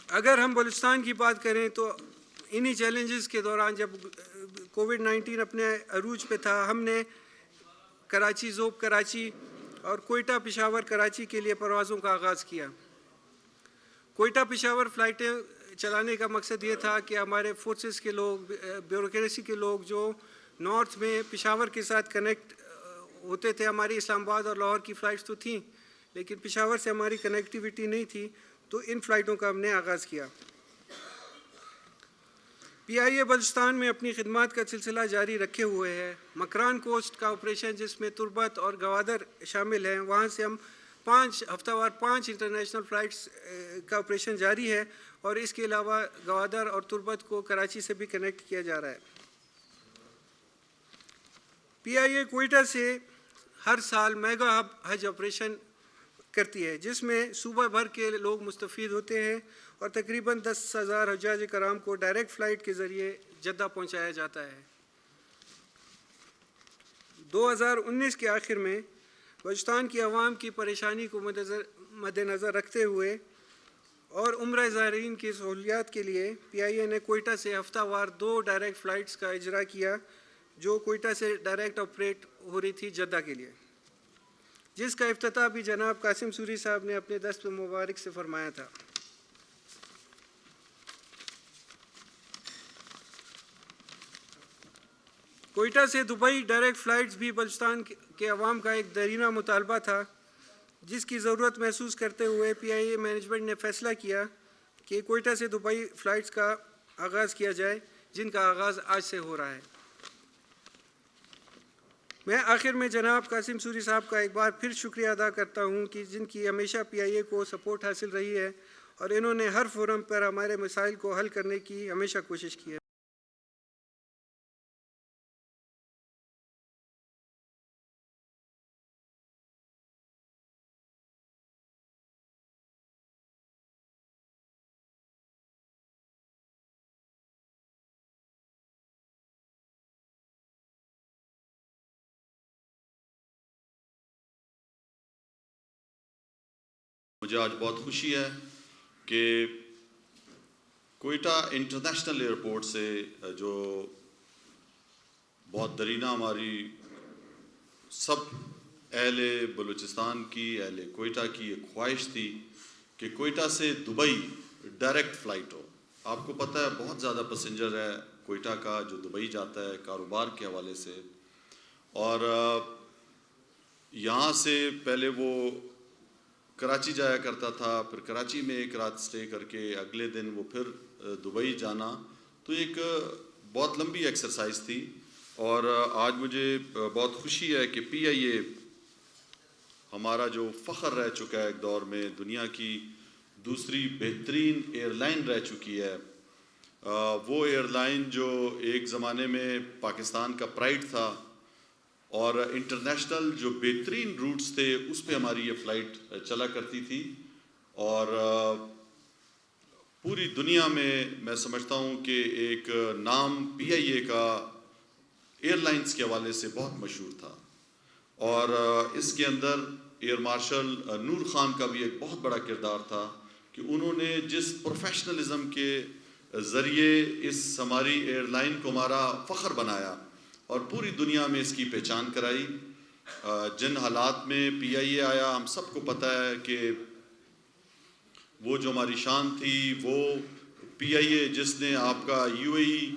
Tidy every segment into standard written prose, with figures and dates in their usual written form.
اگر ہم بلوچستان کی بات کریں تو انہی چیلنجز کے دوران جب کووڈ-19 اپنے عروج پہ تھا، ہم نے کراچی ذوب کراچی اور کوئٹہ پشاور کراچی کے لیے پروازوں کا آغاز کیا۔ کوئٹہ پشاور فلائٹیں چلانے کا مقصد یہ تھا کہ ہمارے فورسز کے لوگ، بیوروکریسی کے لوگ جو نارتھ میں پشاور کے ساتھ کنیکٹ ہوتے تھے، ہماری اسلام آباد اور لاہور کی فلائٹس تو تھیں لیکن پشاور سے ہماری کنیکٹیویٹی نہیں تھی، تو ان فلائٹوں کا ہم نے آغاز کیا۔ پی آئی اے بلوچستان میں اپنی خدمات کا سلسلہ جاری رکھے ہوئے ہے۔ مکران کوسٹ کا آپریشن جس میں تربت اور گوادر شامل ہیں، وہاں سے ہم ہفتہ وار 5 انٹرنیشنل فلائٹس کا آپریشن جاری ہے، اور اس کے علاوہ گوادر اور تربت کو کراچی سے بھی کنیکٹ کیا جا رہا ہے۔ پی آئی اے کوئٹہ سے ہر سال میگا ہب حج آپریشن کرتی ہے، جس میں صوبہ بھر کے لوگ مستفید ہوتے ہیں اور تقریباً 10,000 حجاج کرام کو ڈائریکٹ فلائٹ کے ذریعے جدہ پہنچایا جاتا ہے۔ 2019 کے آخر میں بلوچستان کی عوام کی پریشانی کو مد نظر رکھتے ہوئے اور عمرہ زائرین کی سہولیات کے لیے پی آئی اے نے کوئٹہ سے ہفتہ وار 2 ڈائریکٹ فلائٹس کا اجرا کیا، جو کوئٹہ سے ڈائریکٹ آپریٹ ہو رہی تھی جدہ کے لیے، جس کا افتتاح بھی جناب قاسم سوری صاحب نے اپنے دست مبارک سے فرمایا تھا۔ کوئٹہ سے دبئی ڈائریکٹ فلائٹس بھی بلوچستان کے عوام کا ایک دیرینہ مطالبہ تھا، جس کی ضرورت محسوس کرتے ہوئے پی آئی اے مینجمنٹ نے فیصلہ کیا کہ کوئٹہ سے دبئی فلائٹس کا آغاز کیا جائے، جن کا آغاز آج سے ہو رہا ہے۔ میں آخر میں جناب قاسم سوری صاحب کا ایک بار پھر شکریہ ادا کرتا ہوں کہ جن کی ہمیشہ پی آئی اے کو سپورٹ حاصل رہی ہے، اور انہوں نے ہر فورم پر ہمارے مسائل کو حل کرنے کی ہمیشہ کوشش کی ہے۔ مجھے آج بہت خوشی ہے کہ کوئٹہ انٹرنیشنل ایئرپورٹ سے جو بہت درینہ ہماری سب اہل بلوچستان کی، اہل کوئٹہ کی ایک خواہش تھی کہ کوئٹہ سے دبئی ڈائریکٹ فلائٹ ہو۔ آپ کو پتہ ہے بہت زیادہ پیسنجر ہے کوئٹہ کا جو دبئی جاتا ہے کاروبار کے حوالے سے، اور یہاں سے پہلے وہ کراچی جایا کرتا تھا، پھر کراچی میں ایک رات سٹے کر کے اگلے دن وہ پھر دبئی جانا، تو ایک بہت لمبی ایکسرسائز تھی۔ اور آج مجھے بہت خوشی ہے کہ پی آئی اے ہمارا جو فخر رہ چکا ہے ایک دور میں، دنیا کی دوسری بہترین ایئر لائن رہ چکی ہے، وہ ایئر لائن جو ایک زمانے میں پاکستان کا پرائڈ تھا، اور انٹرنیشنل جو بہترین روٹس تھے اس پہ ہماری یہ فلائٹ چلا کرتی تھی، اور پوری دنیا میں سمجھتا ہوں کہ ایک نام پی آئی اے کا ایئر لائنز کے حوالے سے بہت مشہور تھا، اور اس کے اندر ایئر مارشل نور خان کا بھی ایک بہت بڑا کردار تھا کہ انہوں نے جس پروفیشنلزم کے ذریعے اس ہماری ایئر لائن کو ہمارا فخر بنایا اور پوری دنیا میں اس کی پہچان کرائی۔ جن حالات میں پی آئی اے آیا، ہم سب کو پتہ ہے کہ وہ جو ہماری شان تھی، وہ پی آئی اے جس نے آپ کا یو اے ای،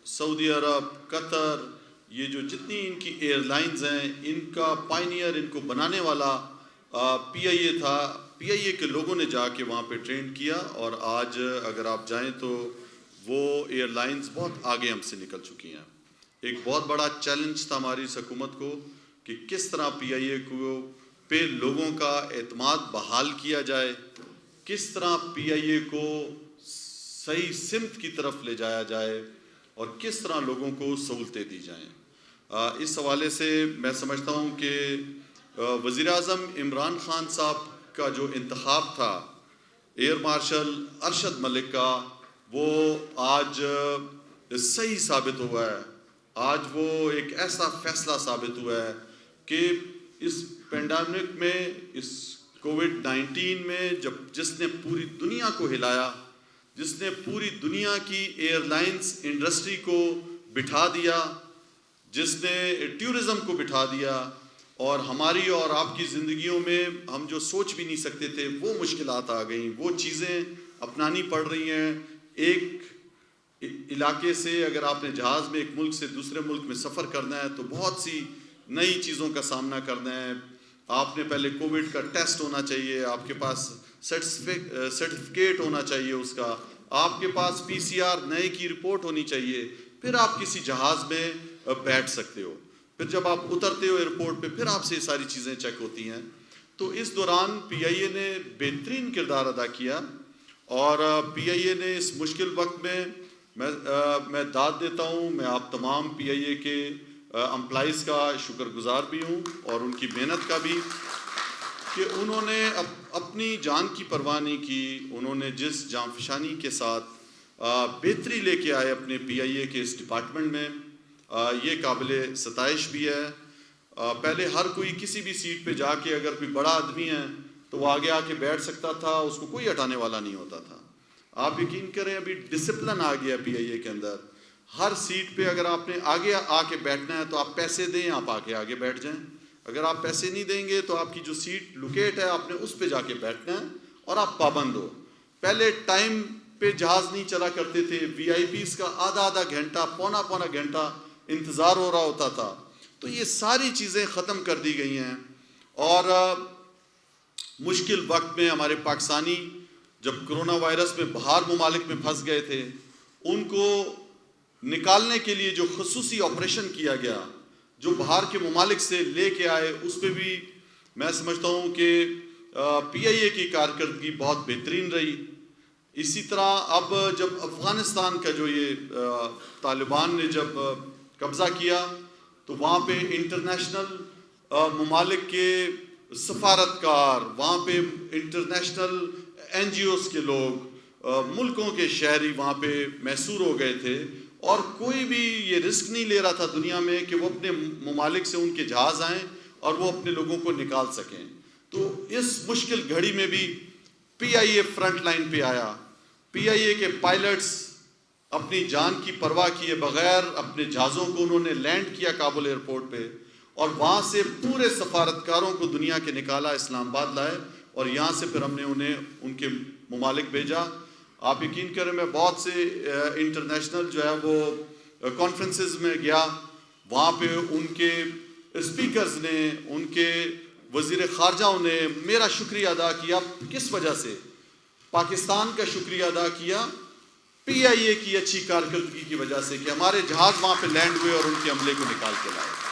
سعودی عرب، قطر، یہ جو جتنی ان کی ایئر لائنز ہیں، ان کا پائنیئر، ان کو بنانے والا پی آئی اے تھا۔ پی آئی اے کے لوگوں نے جا کے وہاں پہ ٹرین کیا، اور آج اگر آپ جائیں تو وہ ایئر لائنز بہت آگے ہم سے نکل چکی ہیں۔ ایک بہت بڑا چیلنج تھا ہماری اس حکومت کو کہ کس طرح پی آئی اے کو پہ لوگوں کا اعتماد بحال کیا جائے، کس طرح پی آئی اے کو صحیح سمت کی طرف لے جایا جائے، اور کس طرح لوگوں کو سہولتیں دی جائیں۔ اس حوالے سے میں سمجھتا ہوں کہ وزیر اعظم عمران خان صاحب کا جو انتخاب تھا ایئر مارشل ارشد ملک کا، وہ آج صحیح ثابت ہوا ہے۔ آج وہ ایک ایسا فیصلہ ثابت ہوا ہے کہ اس پینڈیمک میں، اس کووڈ-19 میں جس نے پوری دنیا کو ہلایا، جس نے پوری دنیا کی ایئر لائنس انڈسٹری کو بٹھا دیا، جس نے ٹورزم کو بٹھا دیا، اور ہماری اور آپ کی زندگیوں میں ہم جو سوچ بھی نہیں سکتے تھے وہ مشکلات آ گئیں، وہ چیزیں اپنانی پڑ رہی ہیں۔ ایک علاقے سے اگر آپ نے جہاز میں ایک ملک سے دوسرے ملک میں سفر کرنا ہے تو بہت سی نئی چیزوں کا سامنا کرنا ہے۔ آپ نے پہلے کووڈ کا ٹیسٹ ہونا چاہیے، آپ کے پاس سرٹیفکیٹ ہونا چاہیے اس کا، آپ کے پاس PCR نئے کی رپورٹ ہونی چاہیے، پھر آپ کسی جہاز میں بیٹھ سکتے ہو۔ پھر جب آپ اترتے ہو ایئرپورٹ پہ پھر آپ سے یہ ساری چیزیں چیک ہوتی ہیں۔ تو اس دوران PIA نے بہترین کردار ادا کیا، اور PIA نے اس مشکل وقت میں میں داد دیتا ہوں، میں آپ تمام PIA کے امپلائیز کا شکر گزار بھی ہوں، اور ان کی محنت کا بھی، کہ انہوں نے اپنی جان کی پرواہ نہیں کی۔ انہوں نے جس جانفشانی کے ساتھ بہتری لے کے آئے اپنے PIA کے اس ڈپارٹمنٹ میں، یہ قابل ستائش بھی ہے۔ پہلے ہر کوئی کسی بھی سیٹ پہ جا کے اگر کوئی بڑا آدمی ہے تو وہ آگے آ کے بیٹھ سکتا تھا، اس کو کوئی ہٹانے والا نہیں ہوتا تھا۔ آپ یقین کریں ابھی ڈسپلن آ گیا PIA کے اندر، ہر سیٹ پہ اگر آپ نے آگے آ کے بیٹھنا ہے تو آپ پیسے دیں، آپ آگے بیٹھ جائیں۔ اگر آپ پیسے نہیں دیں گے تو آپ کی جو سیٹ لوکیٹ ہے آپ نے اس پہ جا کے بیٹھنا ہے، اور آپ پابند ہو۔ پہلے ٹائم پہ جہاز نہیں چلا کرتے تھے، VIPs کا آدھا گھنٹہ پونا گھنٹہ انتظار ہو رہا ہوتا تھا۔ تو یہ ساری چیزیں ختم کر دی گئی ہیں، اور مشکل وقت میں ہمارے پاکستانی جب کرونا وائرس میں باہر ممالک میں پھنس گئے تھے، ان کو نکالنے کے لیے جو خصوصی آپریشن کیا گیا، جو باہر کے ممالک سے لے کے آئے، اس پہ بھی میں سمجھتا ہوں کہ PIA کی کارکردگی بہت بہترین رہی۔ اسی طرح اب جب افغانستان کا جو یہ طالبان نے جب قبضہ کیا تو وہاں پہ انٹرنیشنل ممالک کے سفارتکار، وہاں پہ انٹرنیشنل NGOs کے لوگ، ملکوں کے شہری وہاں پہ محصور ہو گئے تھے، اور کوئی بھی یہ رسک نہیں لے رہا تھا دنیا میں کہ وہ اپنے ممالک سے ان کے جہاز آئیں اور وہ اپنے لوگوں کو نکال سکیں۔ تو اس مشکل گھڑی میں بھی PIA فرنٹ لائن پہ آیا۔ PIA کے پائلٹس اپنی جان کی پرواہ کیے بغیر اپنے جہازوں کو انہوں نے لینڈ کیا کابل ایئرپورٹ پہ، اور وہاں سے پورے سفارتکاروں کو دنیا کے نکالا، اسلام آباد لائے، اور یہاں سے پھر ہم نے انہیں ان کے ممالک بھیجا۔ آپ یقین کریں میں بہت سے انٹرنیشنل جو ہے وہ کانفرنسز میں گیا، وہاں پہ ان کے اسپیکرز نے، ان کے وزیر خارجہ نے میرا شکریہ ادا کیا۔ کس وجہ سے؟ پاکستان کا شکریہ ادا کیا PIA کی اچھی کارکردگی کی وجہ سے، کہ ہمارے جہاز وہاں پہ لینڈ ہوئے اور ان کے عملے کو نکال کے لائے۔